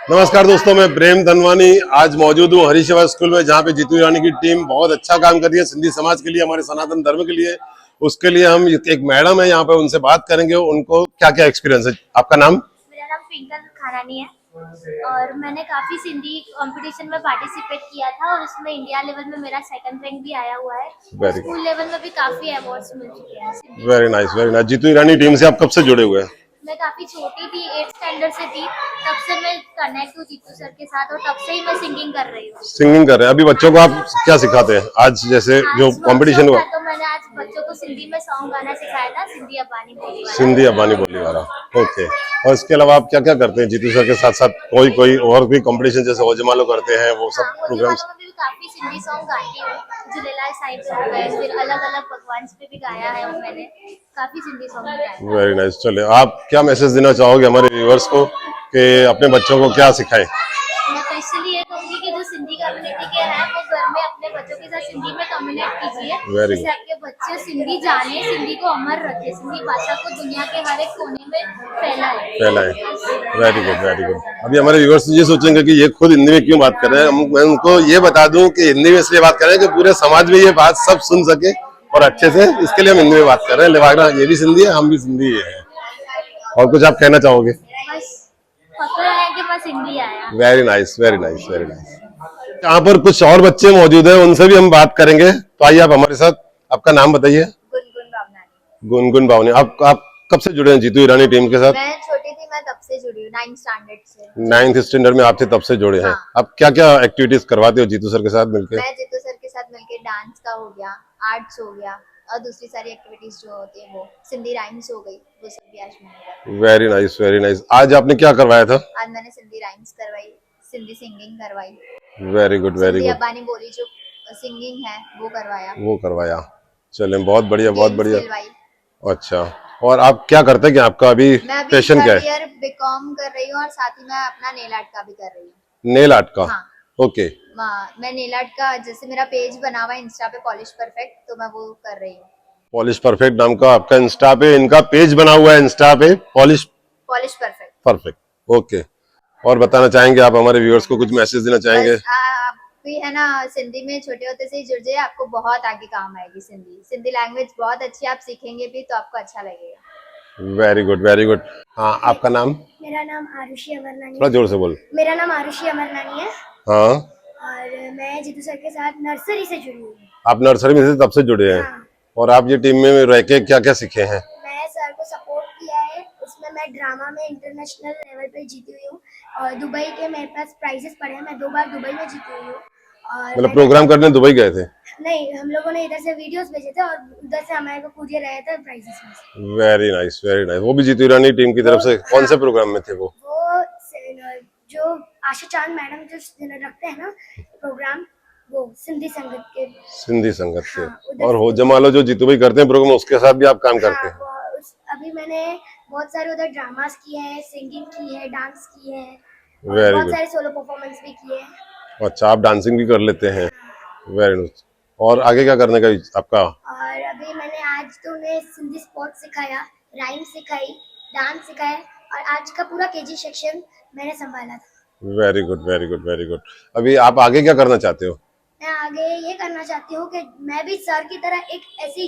नमस्कार दोस्तों, मैं प्रेम धनवानी आज मौजूद हूँ हरीश स्कूल में, जहाँ पे जीतू ईरानी की टीम बहुत अच्छा काम कर रही है सिंधी समाज के लिए, हमारे सनातन धर्म के लिए। उसके लिए हम एक मैडम है यहाँ पे, उनसे बात करेंगे उनको क्या क्या एक्सपीरियंस है। आपका नाम? मेरा नाम ट्विंकल खानानी है और मैंने काफ़ी सिंधी कंपटीशन में पार्टिसिपेट किया था और उसमें इंडिया लेवल में मेरा सेकंड रैंक भी आया हुआ है। वेरी स्कूल लेवल में भी काफ़ी अवार्ड्स मिल चुके हैं सिंधी वेरी में। Nice, very nice. Jeetu Irani team से आप कब से जुड़े हुए हैं? मैं काफ़ी छोटी थी, 8th स्टैंडर्ड से थी, तब से मैं कनेक्ट हूँ जीतू सर के साथ और तब से ही मैं सिंगिंग कर रही हूँ। सिंगिंग कर रहे हैं। अभी बच्चों को आप क्या सिखाते हैं आज, जैसे जो आज कंपटीशन वर्कशॉप हुआ? था तो मैंने आज बच्चों को सिंधी में सॉन्ग गाना सिखाया था, सिंधी अबानी बोली वाला। सिंधी अबानी बोली वाला। ओके। और इसके अलावा आप क्या क्या करते हैं जीतू सर के साथ साथ? कोई कोई और भी कंपटीशन जैसे होजमालो करते हैं, वो हाँ, सब होली प्रोग्राम्स? वालों में भी काफी सिंधी सॉन्ग गाती हूँ। झूलेलाल साईं पे हो गए, फिर अलग अलग भगवान पे भी गाया है मैंने। काफी सिंधी सॉन्ग गाए हैं। Very nice. चलिए, आप क्या मैसेज देना चाहोगे हमारे व्यूअर्स को कि अपने बच्चों को क्या सिखाएं? मैं स्पेशली ये कहूंगी कि जो सिंधी कम्युनिटी के हैं वो घर में अपने बच्चों के साथ सिंधी में कम्युनिकेट कीजिए, वेरी जिससे आपके बच्चे सिंधी जाने, सिंधी को अमर रखे, सिंधी भाषा को दुनिया के हर एक कोने में फैलाए। फैलाएं। Very good, very good. अभी हमारे व्यूअर्स ये सोचेंगे कि ये खुद हिंदी में क्यों बात कर रहे हैं। मैं उनको ये बता दूं कि हिंदी में इसलिए बात कर रहे हैं कि पूरे समाज में ये बात सब सुन सके और अच्छे से, इसके लिए हम हिंदी में बात कर रहे हैं। लिवाना ये भी सिंधी है, हम भी सिंधी है। और कुछ आप कहना चाहोगे? बस पता है कि बस सिंधी आया। Very nice, very nice, very nice. यहाँ पर कुछ और बच्चे मौजूद हैं, उनसे भी हम बात करेंगे। तो आइए आप हमारे साथ। आपका नाम बताइए। गुनगुन भावनानी। गुनगुन बावनी। आप कब से जुड़े हैं जीतू ईरानी टीम के साथ? मैं छोटी थी, मैं तब से जुड़ी हूँ, 9th स्टैंडर्ड से नाइन्थ जुड़ी स्टैंडर्ड में आपसे तब से जुड़े हैं। हाँ। आप क्या क्या एक्टिविटीज करवाते हो जीतू सर के साथ मिलके? मैं जीतू सर के साथ मिलके डांस का हो गया, आर्ट्स हो गया और दूसरी सारी एक्टिविटीज जो होती है वो सिंधी राइम्स हो गई, वो सब भी आज मैंने करवाई। Very nice, very nice. आज आपने क्या करवाया था? आज मैंने सिंधी राइम्स करवाई, सिंधी सिंगिंग करवाई, very good, very Sindhi good. Abani बोली जो सिंगिंग है वो करवाया, वो करवाया। चलें, बहुत बढ़िया, बहुत गेम्स बढ़िया। खिलवाई। अच्छा। और आप क्या करते हैं, क्या आपका अभी मैं अभी पैशन क्या थर्ड है? ईयर बीकॉम कर रही हूँ और साथ ही मैं अपना नेल आर्ट का भी कर रही हूँ। नेल आर्ट का? हाँ। ओके। मैं नेल आर्ट का, जैसे मेरा पेज बना हुआ है इंस्टा पे पॉलिश परफेक्ट, तो मैं वो कर रही हूँ। पॉलिश परफेक्ट नाम का आपका इंस्टा पे, इनका पेज बना हुआ है इंस्टा पे, polish polish perfect. Perfect. Okay. और बताना चाहेंगे आप हमारे व्यूअर्स को, कुछ मैसेज देना चाहेंगे? बस आप भी है ना, सिंधी में छोटे होते से ही जुड़ जाइए, आपको बहुत आगे काम आएगी। सिंधी सिंधी लैंग्वेज बहुत अच्छी, आप सीखेंगे भी तो आपको अच्छा लगेगा। Very good, very good. हाँ, आपका नाम? मेरा नाम आरुषि अमरनानी थोड़ा है। जोर से बोल। मेरा नाम आरुषि अमरनानी है हाँ। और मैं जीतू सर के साथ नर्सरी से जुड़ी हुई हूँ। आप नर्सरी में से तब से जुड़े हैं? हाँ। और आप ये टीम में रह के क्या क्या सीखे हैं? मैं सर को सपोर्ट किया है, उसमें मैं ड्रामा में इंटरनेशनल लेवल पे जीती हुई हूँ और दुबई के मेरे पास प्राइजेस पड़े हैं, मैं 2 बार दुबई में जीती हुई हूँ। और मतलब मैंने प्रोग्राम करने दुबई गए थे? नहीं, हम लोगों ने इधर से वीडियोस भेजे थे और उधर से हमारे को कुरियर आया था प्राइजेस में से। Very nice, very nice. वो भी जीतू ईरानी टीम की तरफ से? कौन से प्रोग्राम में थे वो? जो आशा चांद मैडम जो रखते हैं ना प्रोग्राम, वो सिंधी संगत के। सिंधी संगत से। हाँ, उधर और से। हो जमालो जो जीतू भाई करते हैं प्रोग्राम, उसके साथ भी आप काम करते हाँ, हैं? अभी मैंने बहुत सारे उधर ड्रामास किए हैं, सिंगिंग की है, डांस किए हैं और वेरी बहुत गुड। सारे सोलो परफॉर्मेंस भी किए हैं। अच्छा, आप डांसिंग भी कर लेते हैं? Very good. और आगे क्या करने का आपका? और अभी मैंने आज तो उन्हें सिंधी स्पोर्ट सिखाया, राइम सिखाई, डांस सिखाया और आज का पूरा केजी सेक्शन मैंने संभाला था। Very good, very good, very good. अभी आप आगे क्या करना चाहते हो? मैं आगे ये करना चाहती हूँ कि मैं भी सर की तरह एक ऐसी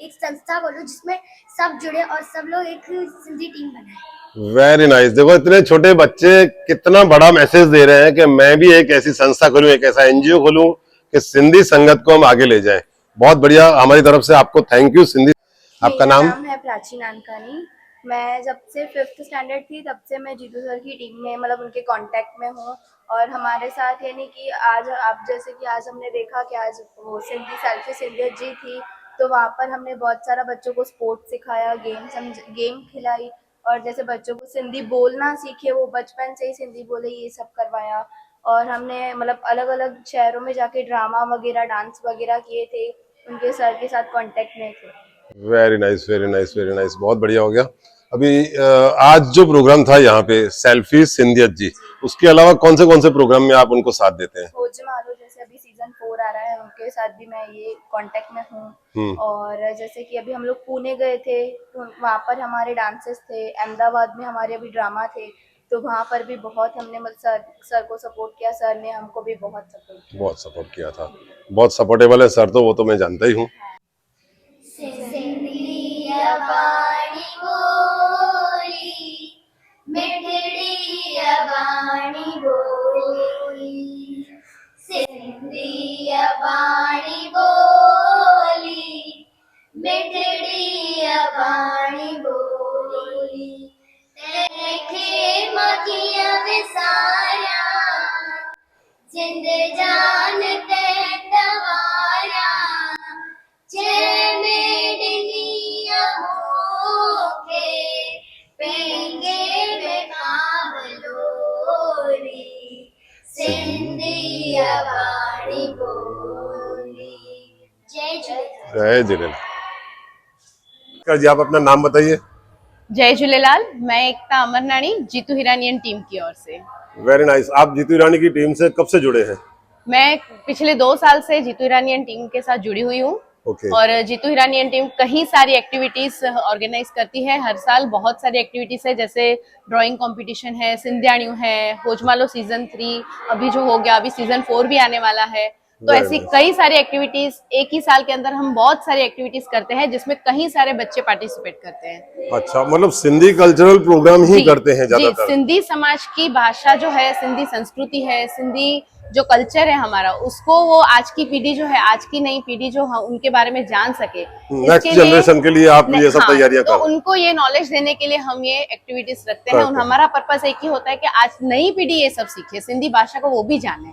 एक संस्था खोलूं जिसमें सब जुड़े और सब लोग एक सिंधी टीम बनाए। Very nice. देखो, इतने छोटे बच्चे कितना बड़ा मैसेज दे रहे हैं कि मैं भी एक ऐसी संस्था खोलूं, एक ऐसा एनजीओ खोलूं कि सिंधी संगत को हम आगे ले जाएं। बहुत बढ़िया, हमारी तरफ से आपको थैंक यू। सिंधी। आपका मेरा नाम? नाम है प्राची नानकानी। मैं जब से 5th स्टैंडर्ड थी तब से मैं जीतू सर की टीम में, मतलब उनके कांटेक्ट में हूँ। और हमारे साथ यानी कि आज आप जैसे कि आज हमने देखा कि आज वो सिंधी सेल्फी सिंधियत जी थी, तो वहाँ पर हमने बहुत सारा बच्चों को स्पोर्ट्स सिखाया, गेम खिलाई और जैसे बच्चों को सिंधी बोलना सीखे, वो बचपन से ही सिंधी बोले, ये सब करवाया। और हमने मतलब अलग अलग शहरों में जाके ड्रामा वगैरह, डांस वगैरह किए थे, उनके सर के साथ कांटेक्ट में थे। Very nice, very nice, very nice. बहुत बढ़िया हो गया। अभी आज जो प्रोग्राम था यहाँ पे सेल्फी सिंधियत जी, उसके अलावा कौन से प्रोग्राम में आप उनको साथ देते हैं? खोज मारो, जैसे अभी सीजन 4 आ रहा है, उनके साथ भी मैं ये कांटेक्ट में हूँ। और जैसे कि अभी हम लोग पुणे गए थे तो वहाँ पर हमारे डांसेस थे, अहमदाबाद में हमारे अभी ड्रामा थे, तो वहाँ पर भी बहुत हमने सर को सपोर्ट किया, सर ने हमको भी बहुत सपोर्ट किया। बहुत सपोर्ट किया था, बहुत सपोर्टेबल है सर, तो वो तो मैं जानता ही हूँ। सिंधिया बाणी बोली मिठड़िया बाणी बोली, सिंधिया बाणी बोली मिठड़िया बाणी बोली, देखे मखिया विसारा जिंद जान ते तवारा, चेमेडनिया होके पेंगे में कावलोरी, सिंधिया बाणी बोली। जय झूलेलाल। जय झूलेलाल। जी आप अपना नाम बताइए। जय झूलेलाल, मैं एकता अमरनानी, जीतू हिरानियन टीम की ओर से। Very nice. आप जीतू ईरानी की टीम से कब से जुड़े हैं? मैं पिछले 2 साल से जीतू हिरानियन टीम के साथ जुड़ी हुई हूँ। ओके। और जीतू हिरानियन टीम कई सारी एक्टिविटीज ऑर्गेनाइज करती है हर साल। बहुत सारी एक्टिविटीज है, जैसे ड्राइंग कंपटीशन है, सिंध्याणु है, होजमालो सीजन 3 अभी जो हो गया, अभी सीजन 4 भी आने वाला है। तो Very ऐसी nice. कई सारी एक्टिविटीज, एक ही साल के अंदर हम बहुत सारी एक्टिविटीज करते हैं जिसमें कई सारे बच्चे पार्टिसिपेट करते हैं। अच्छा, मतलब सिंधी कल्चरल प्रोग्राम ही करते हैं जी, ज्यादातर। सिंधी समाज की भाषा जो है, सिंधी संस्कृति है, सिंधी जो कल्चर है हमारा, उसको वो आज की पीढ़ी जो है, आज की नई पीढ़ी जो उनके बारे में जान सके, नेक्स्ट जनरेशन के लिए आप ये सब तैयारियां तो कर। उनको ये नॉलेज देने के लिए हम ये एक्टिविटीज रखते हैं। हमारा पर्पस एक ही होता है कि आज नई पीढ़ी ये सब सीखे, सिंधी भाषा को वो भी जाने।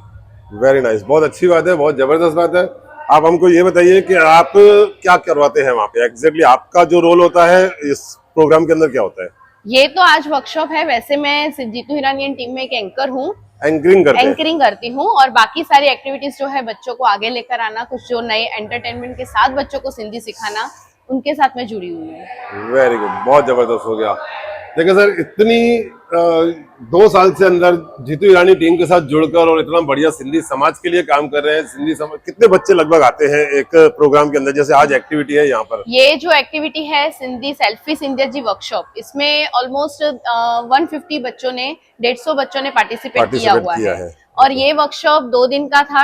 वेरी नाइस, बहुत अच्छी बात है, बहुत जबरदस्त बात है। आप हमको ये बताइए कि आप क्या करवाते हैं वहाँ पे, एग्जैक्टली आपका जो रोल होता है इस प्रोग्राम के अंदर क्या होता है? ये तो आज वर्कशॉप है, वैसे मैं जीतू हिरानियन टीम में एक एंकर हूँ, एंकरिंग करती हूँ। और बाकी सारी एक्टिविटीज जो है बच्चों को आगे लेकर आना, कुछ जो नए एंटरटेनमेंट के साथ बच्चों को सिंधी सिखाना, उनके साथ मैं जुड़ी हुई हूँ। वेरी गुड, बहुत जबरदस्त हो गया। देखिए सर, इतनी 2 साल से अंदर जीतू ईरानी टीम के साथ जुड़कर और इतना बढ़िया सिंधी समाज के लिए काम कर रहे हैं। सिंधी समाज कितने बच्चे लगभग आते हैं एक प्रोग्राम के अंदर, जैसे आज एक्टिविटी है यहाँ पर? ये जो एक्टिविटी है सिंधी सेल्फी सिंधिया जी वर्कशॉप, इसमें ऑलमोस्ट 150 बच्चों ने, 150 बच्चों ने पार्टिसिपेट किया हुआ है। और ये वर्कशॉप 2 दिन का था,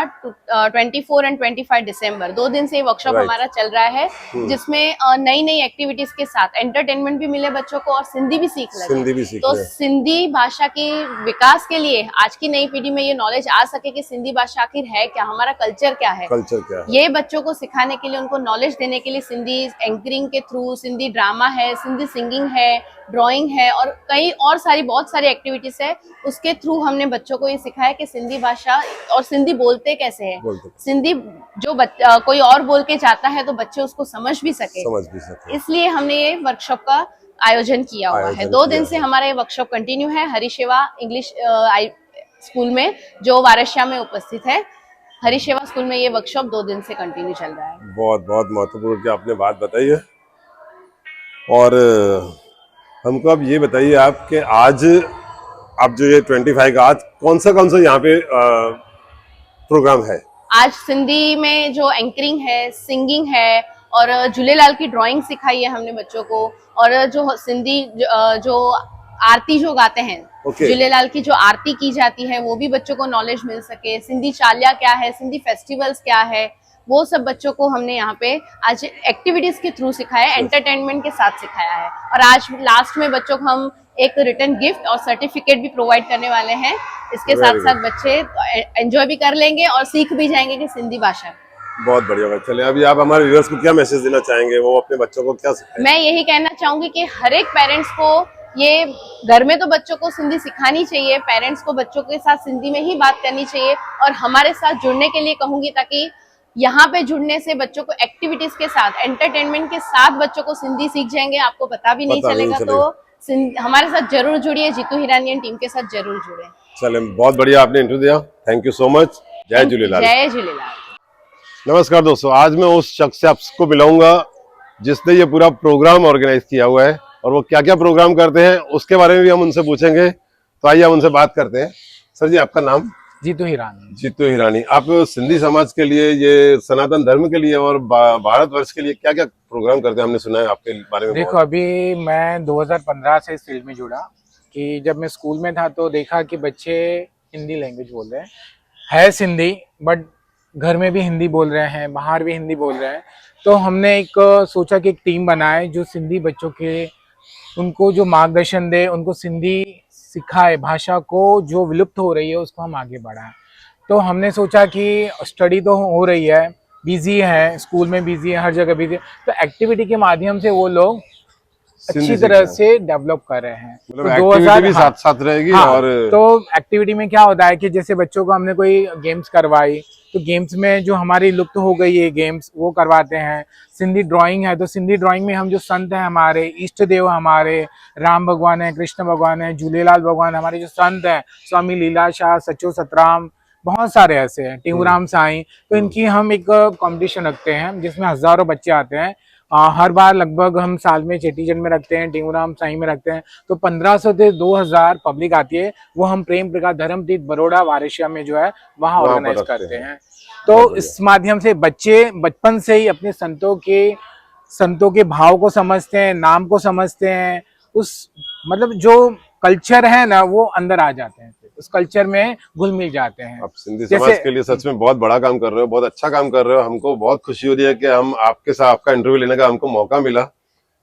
24 एंड 25 दिसंबर, 2 दिन से ये वर्कशॉप हमारा चल रहा है, जिसमें नई नई एक्टिविटीज के साथ एंटरटेनमेंट भी मिले बच्चों को और सिंधी भी सीख लगे। तो सिंधी भाषा के विकास के लिए आज की नई पीढ़ी में ये नॉलेज आ सके कि सिंधी भाषा आखिर है क्या, हमारा कल्चर क्या है, ये बच्चों को सिखाने के लिए, उनको नॉलेज देने के लिए सिंधी एंकरिंग के थ्रू, सिंधी ड्रामा है, सिंधी सिंगिंग है, ड्राइंग है और कई और बहुत सारी एक्टिविटीज है। उसके थ्रू हमने बच्चों को ये सिखाया कि सिंधी भाषा और सिंधी बोलते कैसे हैं, सिंधी जो कोई और बोल के जाता है तो बच्चे उसको समझ भी सके। इसलिए हमने ये वर्कशॉप का आयोजन किया हुआ है। 2 दिन से हमारा ये वर्कशॉप कंटिन्यू है हरिसेवा इंग्लिश स्कूल में, जो वारसिया में उपस्थित है। हरिसेवा स्कूल में ये वर्कशॉप 2 दिन से कंटिन्यू चल रहा है। बहुत बहुत महत्वपूर्ण की आपने बात बताई है। और हमको अब ये बताइए आप कि आज आप जो ये 25 का आज कौन सा यहाँ पे प्रोग्राम है? आज सिंधी में जो एंकरिंग है, सिंगिंग है और झूलेलाल की ड्राइंग सिखाई है हमने बच्चों को। और जो सिंधी जो आरती जो गाते हैं, झूलेलाल की जो आरती की जाती है, वो भी बच्चों को नॉलेज मिल सके। सिंधी चालिया क्या है, सिंधी फेस्टिवल्स क्या है, वो सब बच्चों को हमने यहाँ पे आज एक्टिविटीज के थ्रू सिखाया, एंटरटेनमेंट के साथ सिखाया है। और आज लास्ट में बच्चों को हम एक रिटर्न गिफ्ट और सर्टिफिकेट भी प्रोवाइड करने वाले हैं। इसके साथ साथ बच्चे एंजॉय भी कर लेंगे और सीख भी जाएंगे कि सिंधी भाषा। बहुत बढ़िया बात। चलिए, अभी आप हमारे व्यूअर्स को क्या मैसेज देना चाहेंगे, वो अपने बच्चों को क्या सिखाएं? मैं यही कहना चाहूंगी कि हर एक पेरेंट्स को ये घर में तो बच्चों को सिंधी सिखानी चाहिए, पेरेंट्स को बच्चों के साथ सिंधी में ही बात करनी चाहिए और हमारे साथ जुड़ने के लिए कहूंगी, ताकि यहाँ पे जुड़ने से बच्चों को एक्टिविटीज के साथ, एंटरटेनमेंट के साथ बच्चों को सिंधी सीख जाएंगे, आपको पता भी नहीं चलेगा। तो हमारे साथ जरूर जुड़िए, जीतू हिरानियन टीम के साथ जरूर जुड़े। चले, बहुत बढ़िया आपने इंटरव्यू दिया, थैंक यू सो मच। जय झूलेलाल। जय झूलेलाल। नमस्कार दोस्तों, आज मैं उस शख्स से आपको मिलाऊंगा जिसने ये पूरा प्रोग्राम ऑर्गेनाइज किया हुआ है और वो क्या क्या प्रोग्राम करते हैं उसके बारे में भी हम उनसे पूछेंगे। तो आइए हम उनसे बात करते हैं। सर जी, आपका नाम? जीतू हिरानी। जीतू हिरानी, आप सिंधी समाज के लिए, ये सनातन धर्म के लिए और भारतवर्ष के लिए क्या क्या प्रोग्राम करते हैं? हमने सुना है आपके बारे में। देखो, अभी मैं 2015 से इस फील्ड में जुड़ा कि जब मैं स्कूल में था तो देखा कि बच्चे हिंदी लैंग्वेज बोल रहे हैं, है सिंधी, बट घर में भी हिंदी बोल रहे हैं, बाहर भी हिंदी बोल रहे हैं। तो हमने एक सोचा कि एक टीम बनाए जो सिंधी बच्चों के, उनको जो मार्गदर्शन दे, उनको सिंधी सिखाए, भाषा को जो विलुप्त हो रही है उसको हम आगे बढ़ाएं। तो हमने सोचा कि स्टडी तो हो रही है, बिजी है, स्कूल में बिजी है, हर जगह बिजी है, तो एक्टिविटी के माध्यम से वो लोग अच्छी सिंधी तरह सीखना है। से डेवलप कर रहे हैं। मतलब तो एक्टिविटी 2000 भी हाँ, साथ साथ रहेगी हाँ, और तो एक्टिविटी में क्या होता है कि जैसे बच्चों को हमने कोई गेम्स करवाई, तो गेम्स में जो हमारी लुप्त हो गई है गेम्स वो करवाते हैं। सिंधी ड्राइंग है तो सिंधी ड्राइंग में हम जो संत हैं, हमारे इष्ट देव, हमारे राम भगवान है, कृष्ण भगवान है, झूलेलाल भगवान, हमारे जो संत हैं, स्वामी लीला शाह, सचो सतराम, बहुत सारे ऐसे हैं, टेहूराम साईं, तो इनकी हम एक कंपटीशन रखते हैं जिसमें हजारों बच्चे आते हैं। हर बार लगभग हम साल में चेटीचंड में रखते हैं, टेहूराम साईं में रखते हैं, तो 1500 से 2000 पब्लिक आती है। वो हम प्रेम प्रकाश धर्म तीर्थ बड़ौदा वारिशिया में जो है वहाँ वहाँ पर ऑर्गेनाइज रखते करते हैं। हैं। बहुत तो इस माध्यम से बच्चे बचपन से ही अपने संतों के भाव को समझते हैं, नाम को समझते हैं, उस मतलब जो कल्चर है ना वो अंदर आ जाते हैं, उस कल्चर में घुल मिल जाते हैं। आप सिंधी जैसे समाज के लिए सच में बहुत बड़ा काम कर रहे हो, बहुत अच्छा काम कर रहे हो। हमको बहुत खुशी हो रही है कि हम आपके साथ आपका इंटरव्यू लेने का हमको मौका मिला।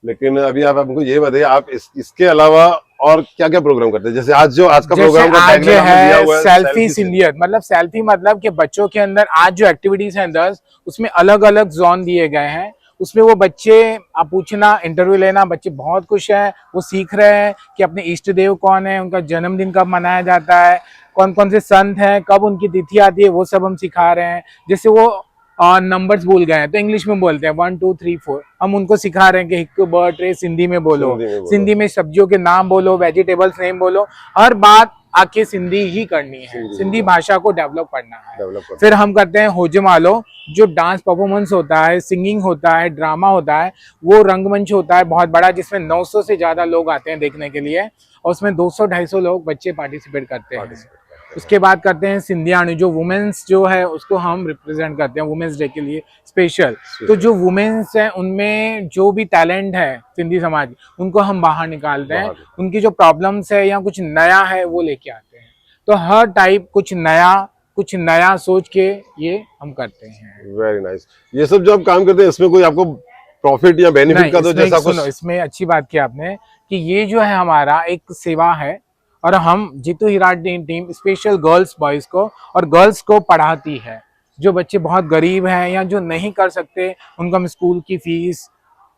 लेकिन अभी आप हमको ये बताइए, आप इसके अलावा और क्या क्या प्रोग्राम करते हैं? जैसे आज का जैसे प्रोग्राम का आज टैगलाइन आपने दिया है हुआ है सेल्फी सेल्फी। सिंधियत, मतलब सेल्फी मतलब कि बच्चों के अंदर आज जो एक्टिविटीज हैं 10, उसमें अलग अलग जोन दिए गए हैं। उसमें वो बच्चे आप पूछना, इंटरव्यू लेना, बच्चे बहुत खुश हैं, वो सीख रहे हैं कि अपने इष्ट देव कौन है, उनका जन्मदिन कब मनाया जाता है, कौन कौन से संत हैं, कब उनकी तिथि आती है, वो सब हम सिखा रहे हैं। जैसे वो नंबर्स भूल गए हैं तो इंग्लिश में बोलते हैं 1 2 3 4, हम उनको सिखा रहे हैं कि हिक ब टे सिंधी में बोलो, सिंधी में सब्जियों के नाम बोलो, वेजिटेबल्स नेम बोलो, हर बात आके सिंधी ही करनी है, सिंधी भाषा को डेवलप करना है। फिर हम करते हैं होजमालो, जो डांस परफॉर्मेंस होता है, सिंगिंग होता है, ड्रामा होता है, वो रंगमंच होता है बहुत बड़ा, जिसमें 900 से ज्यादा लोग आते हैं देखने के लिए, और उसमें 200-250 लोग बच्चे पार्टिसिपेट करते हैं। उसके बाद करते हैं सिंधियाणी, जो वुमेन्स जो है उसको हम रिप्रेजेंट करते हैं वुमेन्स डे के लिए स्पेशल। तो जो वुमेन्स हैं उनमें जो भी टैलेंट है सिंधी समाज, उनको हम बाहर निकालते हैं, उनकी जो प्रॉब्लम्स है या कुछ नया है वो लेके आते हैं। तो हर टाइप कुछ नया सोच के ये हम करते हैं। Very nice. ये सब जो आप काम करते हैं इसमें कोई आपको प्रॉफिट या बेनिफिट का तो जैसा कुछ? इसमें अच्छी बात की आपने कि ये जो है हमारा एक सेवा है, और हम जीतू हीरा टीम स्पेशल गर्ल्स बॉयज को और गर्ल्स को पढ़ाती है। जो बच्चे बहुत गरीब हैं या जो नहीं कर सकते, उनको हम स्कूल की फीस,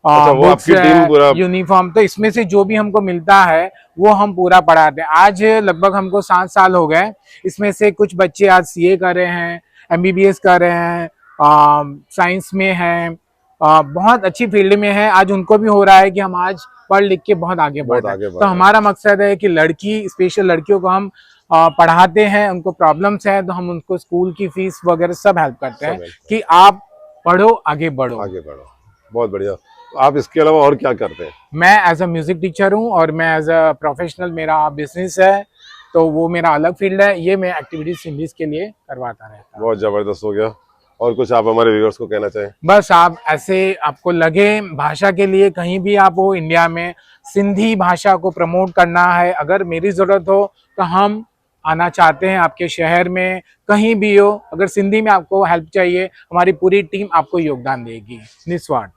अच्छा, वो आपकी टीम पूरा यूनिफॉर्म, तो इसमें से जो भी हमको मिलता है वो हम पूरा पढ़ाते हैं। आज लगभग हमको 7 साल हो गए। इसमें से कुछ बच्चे आज सीए कर रहे हैं, एमबीबीएस कर रहे हैं, साइंस में हैं, बहुत अच्छी फील्ड में है। आज उनको भी हो रहा है कि हम आज पढ़ लिख के बहुत आगे बढ़ रहे हैं। तो हमारा मकसद है कि लड़की, स्पेशल लड़कियों को हम पढ़ाते हैं, उनको प्रॉब्लम्स है तो हम उनको स्कूल की फीस वगैरह सब हेल्प करते हैं कि आप पढ़ो, आगे बढ़ो। बहुत बढ़िया। आप इसके अलावा और क्या करते हैं? मैं एज अ म्यूजिक टीचर हूँ और मैं एज अ प्रोफेशनल, मेरा बिजनेस है, तो वो मेरा अलग फील्ड है। ये मैं एक्टिविटीज सिंधीज के लिए करवाता रहता हूँ। बहुत जबरदस्त हो गया। और कुछ आप हमारे व्यूअर्स को कहना चाहें? बस आप ऐसे, आपको लगे भाषा के लिए कहीं भी आप हो इंडिया में, सिंधी भाषा को प्रमोट करना है, अगर मेरी जरूरत हो तो हम आना चाहते हैं आपके शहर में, कहीं भी हो, अगर सिंधी में आपको हेल्प चाहिए, हमारी पूरी टीम आपको योगदान देगी निस्वार्थ।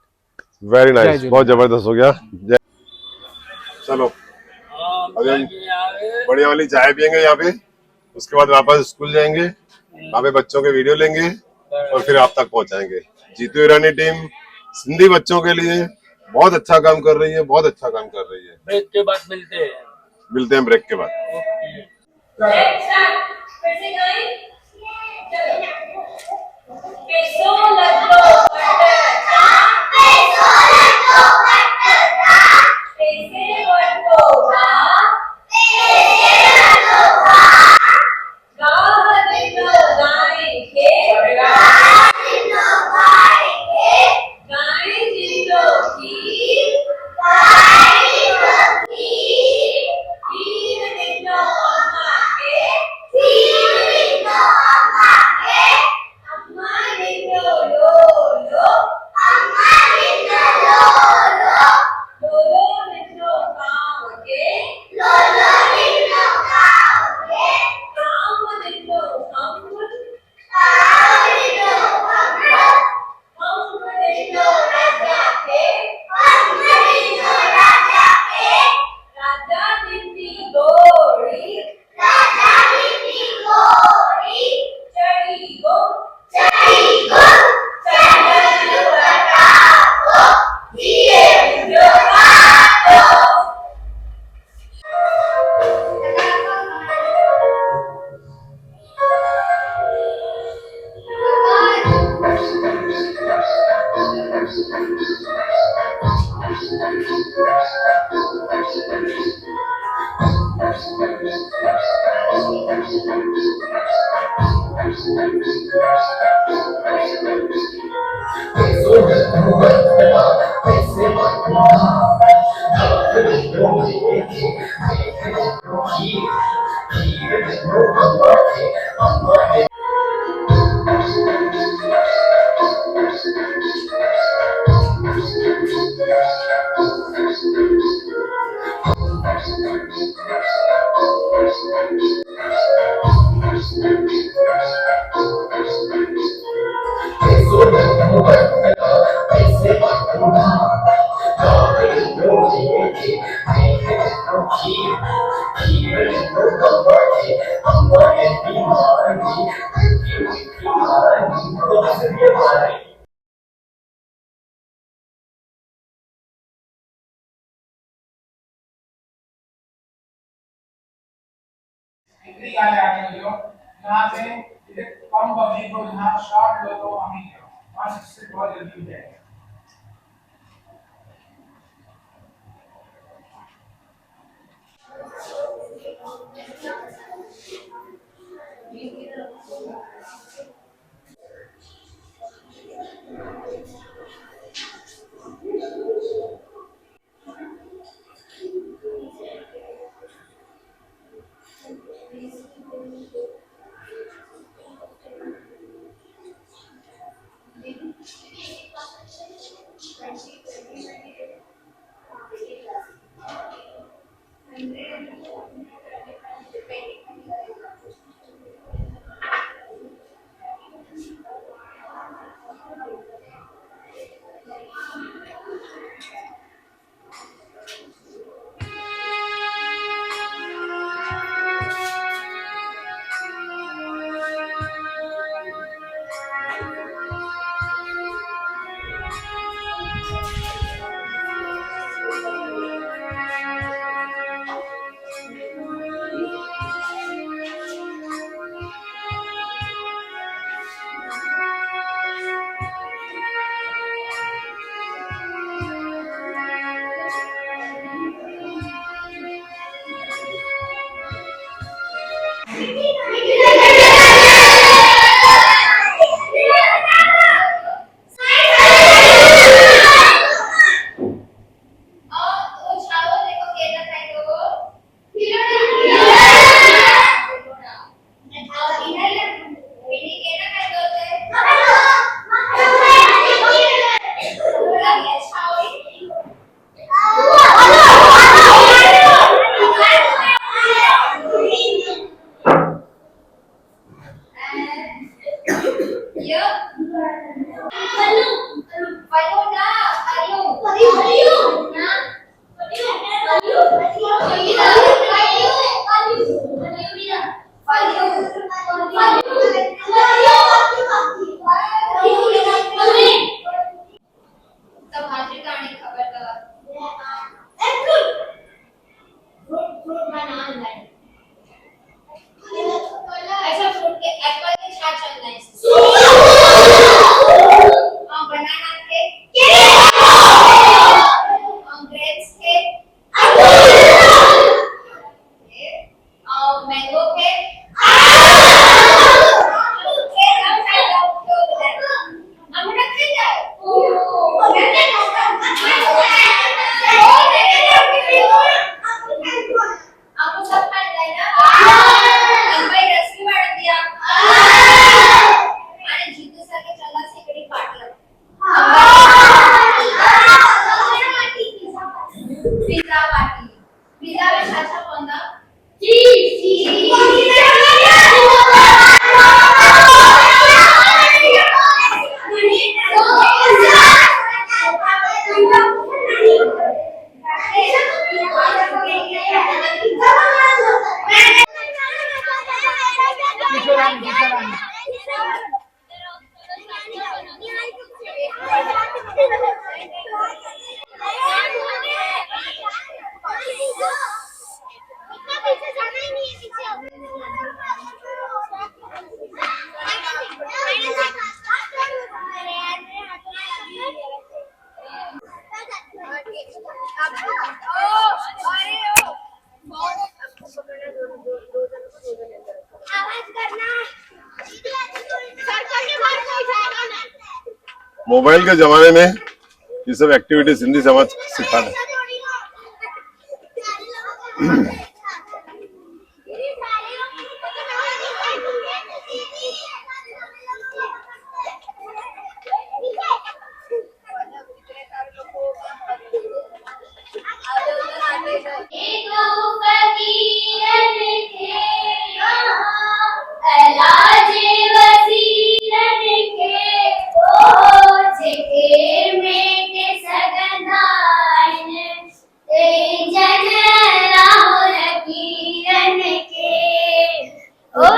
वेरी नाइस, बहुत जबरदस्त हो गया। चलो अभी हम बढ़िया वाली चाय पियेंगे यहाँ पे, उसके बाद वापस स्कूल जाएंगे, वहाँ पे बच्चों के वीडियो लेंगे और फिर आप तक पहुँचाएंगे। जीतू हीरानी टीम सिंधी बच्चों के लिए बहुत अच्छा काम कर रही है, बहुत अच्छा काम कर रही है। ब्रेक के बाद मिलते हैं ब्रेक के बाद। एंट्री आ जाने लो यहाँ से कम पब्लिक हो, जहाँ शॉर्ट लो तो हम ही वहाँ से बहुत जल्दी हो जाएगा। आपको सब मोबाइल के जमाने में ये सब एक्टिविटीज हिंदी समाज सिखाना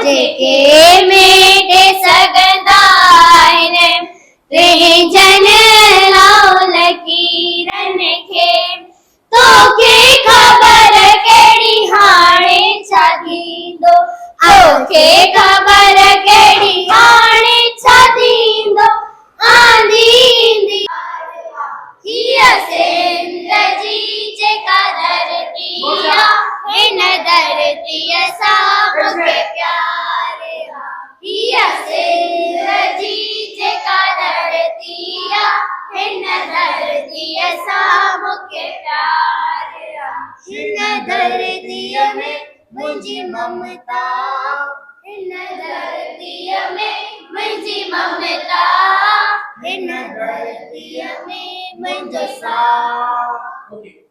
जेके मेटे सगदाइन ते जन लाल कीरन खे तो के खबर केड़ी हाणे छा थींदो तोखे खबर केड़ी हाणे छा थींदो आंधी ईंदी हीअ सिंध जी जेका धरती आ हिन धरतीअ सां मूंखे प्यार आ हीअ सिंध जी जेका धरती आ हिन धरतीअ सां मूंखे प्यार आ हिन धरतीअ में मुंहिंजी ममता हिन धरतीअ में मुंहिंजी ममता हिन धरतीअ में मुंहिंजो साथ